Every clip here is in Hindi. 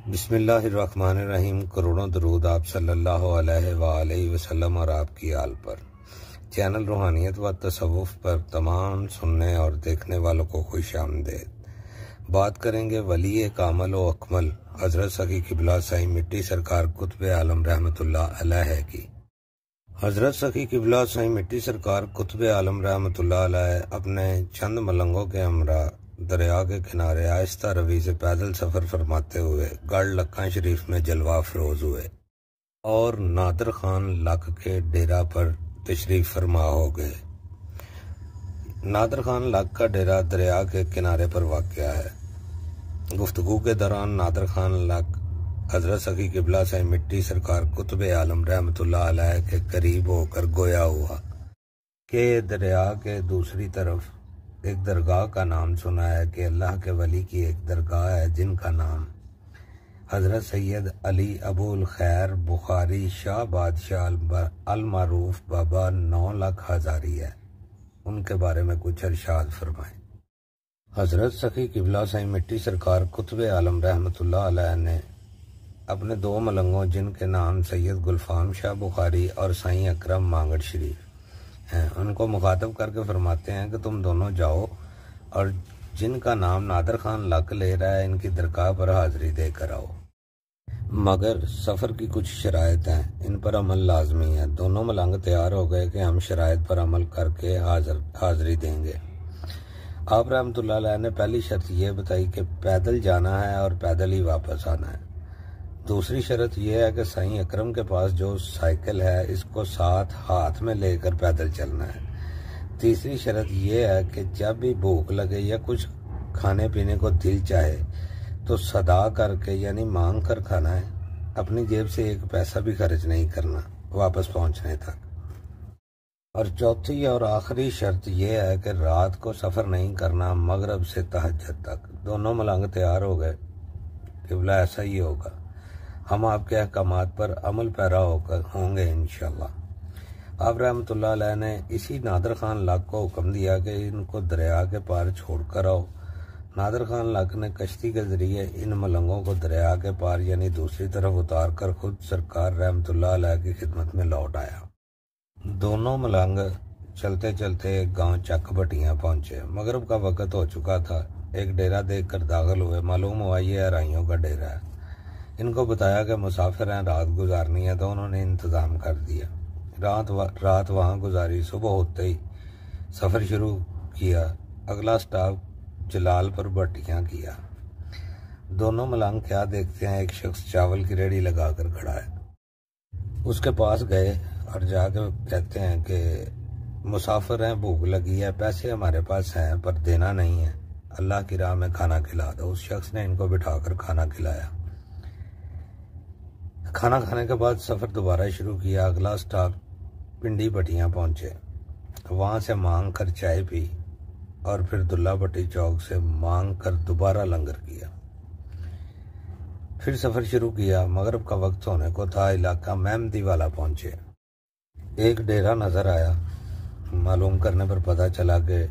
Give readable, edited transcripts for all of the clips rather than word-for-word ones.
बिस्मिल्लाहिर्रहमानिर्रहीम। करोड़ों दरूद आप सल्लल्लाहु अलैहि वसल्लम और आपकी आल पर। चैनल रूहानियत व तसव्वुफ पर तमाम सुनने और देखने वालों को खुश आमदेद। बात करेंगे वली कामल व अकमल हजरत सखी किबला साईं मिट्टी सरकार कुतुब आलम रहमतुल्लाह अलैह की। हजरत सखी किबला साईं मिट्टी सरकार कुतुब आलम रहमतुल्लाह अलैह अपने चंद मलंगों के हमरा दरिया के किनारे आहिस्ता रवी से पैदल सफर फरमाते हुए गढ़ लक्का शरीफ में जलवा फरोज हुए और नादर खान लक के डेरा पर तशरीफ फरमा हो गए। नादर खान लक का डेरा दरिया के किनारे पर वाक़या है। गुफ्तगू के दौरान नादर खान लक हजरत सखी किबला साईं मिट्टी सरकार कुतुब आलम रहमतुल्लाह अलैह के करीब होकर गोया हुआ कि दरिया के दूसरी तरफ एक दरगाह का नाम सुना है कि अल्लाह के वली की एक दरगाह है जिनका नाम हजरत सैयद अली अबुल खैर बुखारी शाह बादशाह अल मारूफ बाबा 9 लाख हजारी है। उनके बारे में कुछ इरशाद फरमाएं। हजरत सखी किबला साईं मिट्टी सरकार कुतुब आलम रहमतुल्लाह अलैह ने अपने 2 मलंगों जिनके नाम सैयद गुलफाम शाह बुखारी और साईं अकरम मांगड़ शरीफ हैं, उनको मुखातब करके फरमाते हैं कि तुम दोनों जाओ और जिनका नाम नादर खान लक ले रहा है इनकी दरगाह पर हाजिरी देकर आओ, मगर सफ़र की कुछ शराइत हैं, इन पर अमल लाजमी है। दोनों मलंग तैयार हो गए कि हम शराइत पर अमल करके हाजिरी देंगे। आप रहमतुल्लाह अलैह ने पहली शर्त यह बताई कि पैदल जाना है और पैदल ही वापस आना है। दूसरी शर्त यह है कि साईं अकरम के पास जो साइकिल है इसको साथ हाथ में लेकर पैदल चलना है। तीसरी शर्त यह है कि जब भी भूख लगे या कुछ खाने पीने को दिल चाहे तो सदा करके यानी मांग कर खाना है। अपनी जेब से एक पैसा भी खर्च नहीं करना वापस पहुंचने तक। और चौथी और आखिरी शर्त यह है कि रात को सफ़र नहीं करना मगरब से तहज्जुद तक। दोनों मलंग तैयार हो गए। किबला ऐसा ही होगा, हम आपके अहकामात पर अमल पैरा होकर होंगे इंशाअल्लाह। आप रहमतुल्लाह अलैह ने इसी नादर खान लक को हुक्म दिया कि इनको दरिया के पार छोड़कर आओ। नादर खान लक ने कश्ती के जरिए इन मलंगों को दरिया के पार यानी दूसरी तरफ उतार कर खुद सरकार रहमतुल्लाह अलैह की खिदमत में लौट आया। दोनों मलंग चलते चलते एक गाँव चक भटियाँ पहुंचे। मगरब का वक़्त हो चुका था। एक डेरा देख कर दाखिल हुए। मालूम हुआ ये अराइयों का डेरा है। इनको बताया कि मुसाफिर हैं, रात गुजारनी है, तो उन्होंने इंतज़ाम कर दिया। रात वहाँ गुजारी। सुबह होते ही सफ़र शुरू किया। अगला स्टॉप जलालपुर भट्टियाँ किया। दोनों मलंग क्या देखते हैं, एक शख्स चावल की रेहड़ी लगाकर खड़ा है। उसके पास गए और जाकर कहते हैं कि मुसाफिर हैं, भूख लगी है, पैसे हमारे पास हैं पर देना नहीं है, अल्लाह की राह में खाना खिला दो। उस शख्स ने इनको बिठाकर खाना खिलाया। खाना खाने के बाद सफ़र दोबारा शुरू किया। अगला स्टॉप पिंडी भटियाँ पहुँचे। वहाँ से मांग कर चाय पी और फिर दुल्ला भट्टी चौक से मांग कर दोबारा लंगर किया। फिर सफ़र शुरू किया। मगरब का वक्त होने को था। इलाका मेहमदी वाला पहुँचे। एक डेरा नज़र आया। मालूम करने पर पता चला कि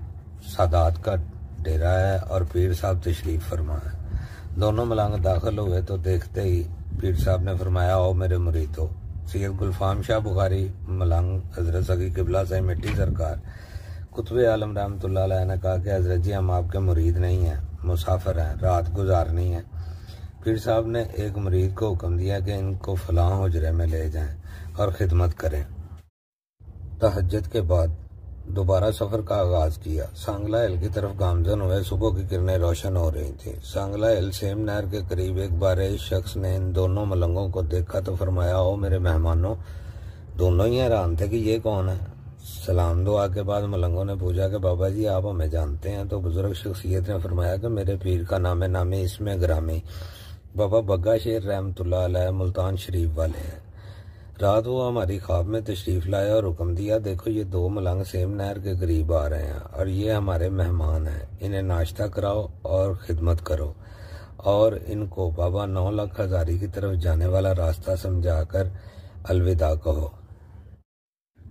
सादात का डेरा है और पीर साहब तशरीफ़ फरमा है। दोनों मलंग दाखिल हुए तो देखते ही पीर साहब ने फरमाया, आओ मेरे मुरीदो। सैयद गुलफाम शाह बुखारी मलंग हजरत सखी किबला साईं मिट्टी सरकार कुतुब आलम रहमतुल्लाह अलैह ने कहा कि हजरत जी हम आपके मुरीद नहीं हैं, मुसाफिर हैं, रात गुजारनी है। पीर साहब ने एक मुरीद को हुक्म दिया कि इनको फलां हुजरे में ले जाएं और खिदमत करें। तहज्जुद के बाद दोबारा सफ़र का आगाज़ किया। सांगला हिल की तरफ गामजन हुए। सुबह की किरणें रोशन हो रही थी। सांगला हिल सेम नहर के करीब एक बार इस शख्स ने इन दोनों मलंगों को देखा तो फरमाया, ओ मेरे मेहमानों। दोनों ही हैरान थे कि ये कौन है। सलाम दुआ के बाद मलंगों ने पूछा कि बाबा जी आप हमें जानते हैं? तो बुजुर्ग शख्सियत ने फरमाया कि मेरे पीर का नाम नामी इसमें ग्रामी बाबा बग्गा शेर रहमतुल्लाह अलैह मुल्तान शरीफ वाले हैं। रात वो हमारी ख्वाब में तशरीफ़ लाया और हुक्म दिया, देखो ये 2 मलंग सेम नहर के करीब आ रहे हैं और ये हमारे मेहमान हैं, इन्हें नाश्ता कराओ और ख़िदमत करो और इनको बाबा 9 लाख हजारी की तरफ जाने वाला रास्ता समझाकर अलविदा कहो।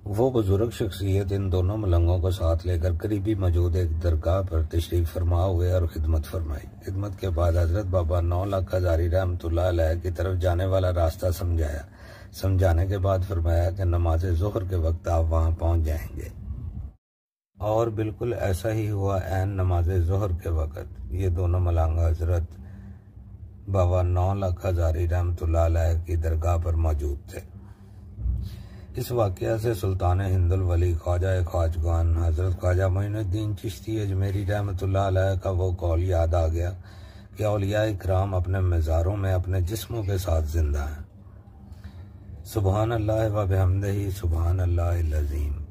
वो बुजुर्ग शख्सियत इन दोनों मलंगों को साथ लेकर करीबी मौजूद एक दरगाह पर तशरीफ फरमा हुए और खिदमत फरमाई। खिदमत के बाद हजरत बाबा 9 लाख हजारी रहमतुल्लाह अलैह की तरफ जाने वाला रास्ता समझाया। समझाने के बाद फरमाया कि नमाज ज़ोहर के वक्त आप वहां पहुंच जाएंगे। और बिल्कुल ऐसा ही हुआ। ऐन नमाज ज़ोहर के वक्त ये दोनों मलंग हजरत बाबा 9 लाख हजारी रहमतुल्लाह अलैह की दरगाह पर मौजूद थे। इस वाक़या से सुल्तान हिंदुल वली ख्वाजा ख्वाजगान हजरत ख्वाजा मोइनुद्दीन चिश्ती अजमेरी रहमतुल्लाह अलैह का वो कौल याद आ गया कि औलिया इकराम अपने मज़ारों में अपने जिस्मों के साथ जिंदा हैं। सुबहान अल्लाह व बिहम्दिही सुबहान अल्लाहिल अज़ीम।